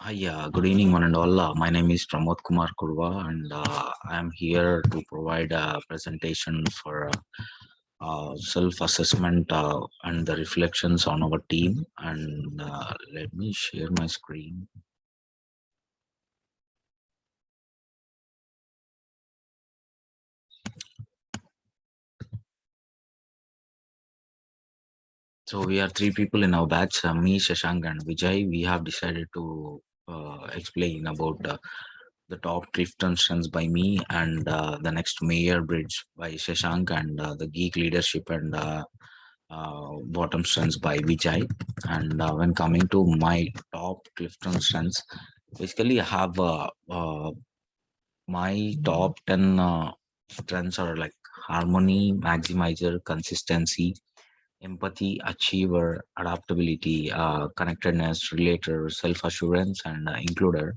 Yeah, good evening, one and all. My name is Pramod Kumar Kurwa, and I am here to provide a presentation for self-assessment and the reflections on our team. And let me share my screen. So we are three people in our batch, me, Shashank, and Vijay. We have decided to explain about the top Clifton strengths by me, and the next Mayor Bridge by Shashank, and the geek leadership and bottom strengths by Vijay. And when coming to my top Clifton strengths, basically I have my top 10 strengths are like harmony, maximizer, consistency, empathy, achiever, adaptability, connectedness, relator, self-assurance, and includer.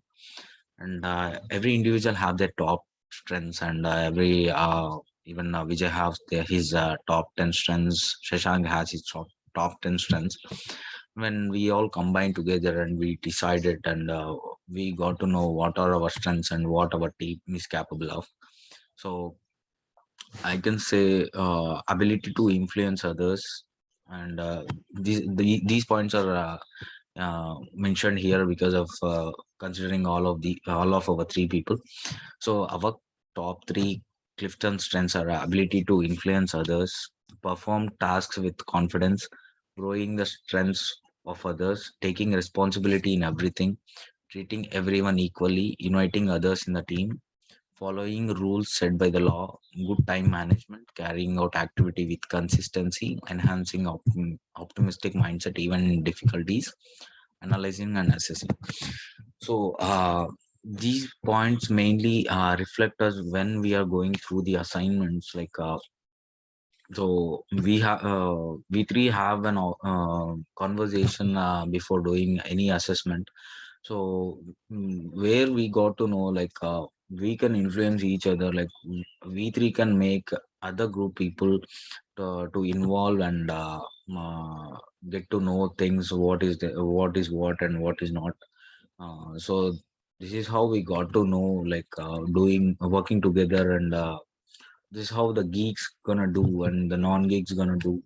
And every individual have their top strengths, and every even Vijay has his top 10 strengths. Shashank has his top 10 strengths. When we all combined together and we decided, and we got to know what are our strengths and what our team is capable of. So I can say ability to influence others, and these points are mentioned here because of considering all of our three people. So our top three Clifton strengths are ability to influence others, perform tasks with confidence, growing the strengths of others, taking responsibility in everything, treating everyone equally, uniting others in the team, following rules set by the law, good time management, carrying out activity with consistency, enhancing optimistic mindset even in difficulties, analyzing and assessing. So these points mainly reflect us when we are going through the assignments. Like we three have an conversation before doing any assessment. So where we got to know like we can influence each other. Like we three can make other group people to involve and get to know things. What is what and what is not. So this is how we got to know like doing working together, and this is how the geeks gonna do and the non-geeks gonna do,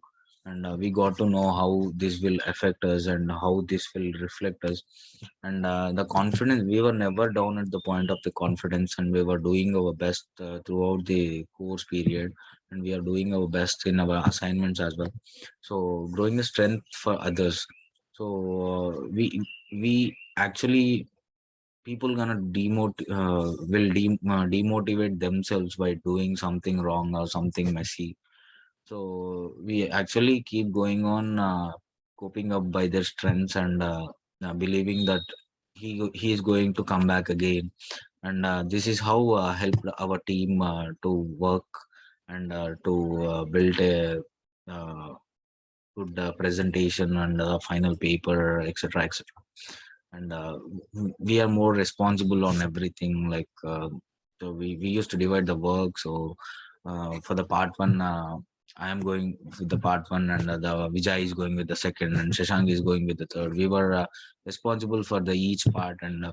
and we got to know how this will affect us and how this will reflect us. And the confidence, we were never down at the point of the confidence, and we were doing our best throughout the course period, and we are doing our best in our assignments as well. So growing the strength for others. So we actually, people gonna demotivate themselves by doing something wrong or something messy. So we actually keep going on coping up by their strengths, and believing that he is going to come back again. And this is how helped our team to work and to build a uh, good presentation and final paper, etc., etc. And we are more responsible on everything. Like so we used to divide the work. So for the part one, I am going with the part one, and the Vijay is going with the second, and Shashank is going with the third. We were responsible for the each part, and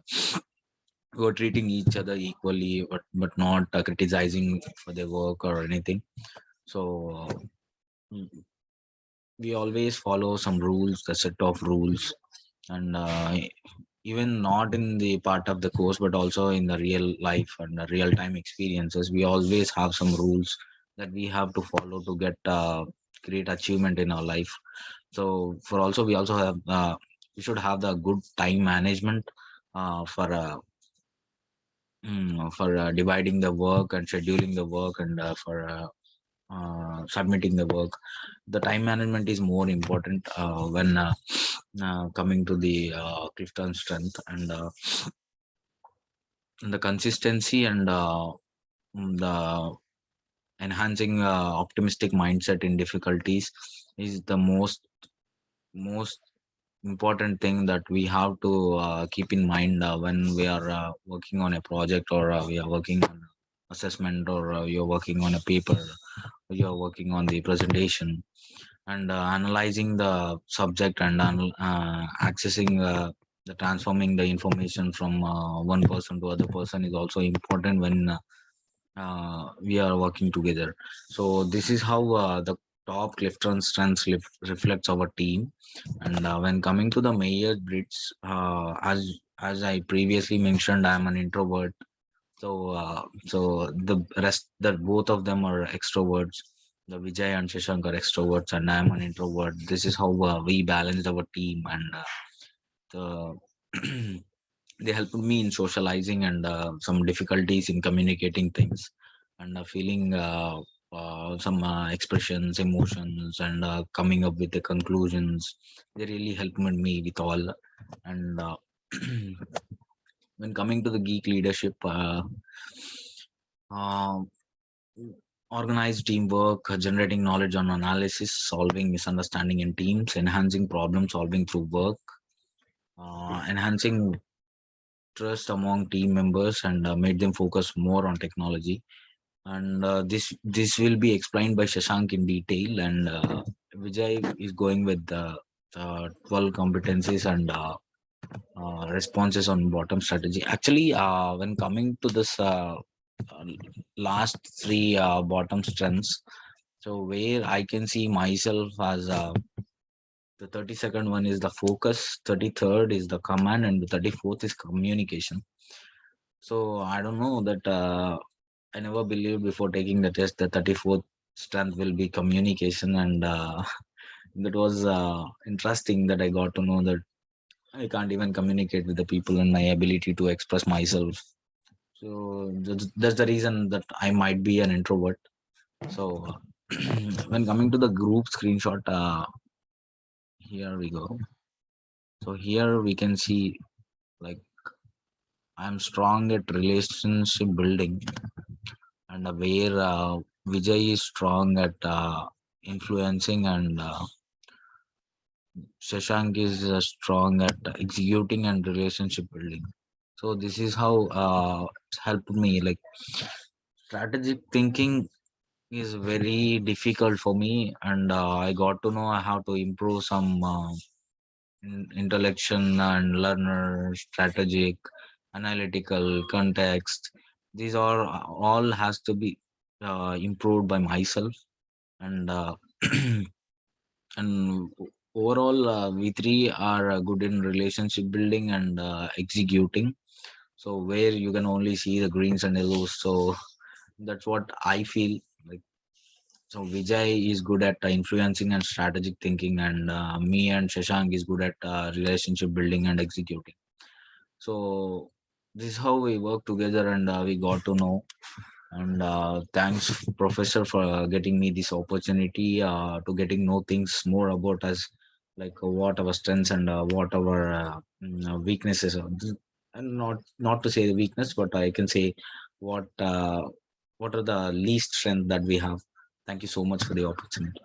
we were treating each other equally, but not criticizing for their work or anything. So uh, we always follow some rules, the set of rules, and even not in the part of the course, but also in the real life and the real time experiences, we always have some rules that we have to follow to get great achievement in our life. So for also, we also have we should have the good time management for dividing the work and scheduling the work, and for submitting the work. The time management is more important when coming to the Clifton strength, and the consistency, and the enhancing optimistic mindset in difficulties is the most important thing that we have to keep in mind when we are working on a project, or we are working on assessment, or you're working on a paper, or you're working on the presentation, and analyzing the subject, and accessing. the transforming the information from one person to other person is also important when we are working together. So this is how the top Clifton strengths reflects our team. And when coming to the Mayor Brits, as I previously mentioned, I am an introvert. So the rest, that both of them are extroverts. The Vijay and Shashank are extroverts, and I am an introvert. This is how we balanced our team, and the they helped me in socializing and some difficulties in communicating things, and feeling some expressions, emotions, and coming up with the conclusions. They really helped me with all. And when coming to the geek leadership, uh, organized teamwork, generating knowledge on analysis, solving misunderstanding in teams, enhancing problem solving through work, enhancing trust among team members, and made them focus more on technology. And this will be explained by Shashank in detail, and Vijay is going with the 12 competencies and responses on bottom strategy. Actually, when coming to this uh, last three bottom strengths, so where I can see myself as the 32nd one is the focus, 33rd is the command, and the 34th is communication. So I don't know that I never believed before taking the test that 34th strength will be communication, and that was interesting that I got to know that I can't even communicate with the people and my ability to express myself. So that's the reason that I might be an introvert. So when coming to the group screenshot, here we go. So here we can see like I'm strong at relationship building, and where Vijay is strong at influencing, and Shashank is strong at executing and relationship building. So this is how it's helped me. Like strategic thinking is very difficult for me, and I got to know how to improve some intellection and learner, strategic, analytical, context. These are all has to be improved by myself, and and overall we three are good in relationship building and executing. So where you can only see the greens and yellows. So that's what I feel like. So Vijay is good at influencing and strategic thinking, and me and Shashank is good at relationship building and executing. So this is how we work together, and we got to know. And thanks, Professor, for getting me this opportunity to getting know things more about us, like what our strengths and what our weaknesses are. And not to say the weakness, but I can say what uh, what are the least strength that we have. Thank you so much for the opportunity.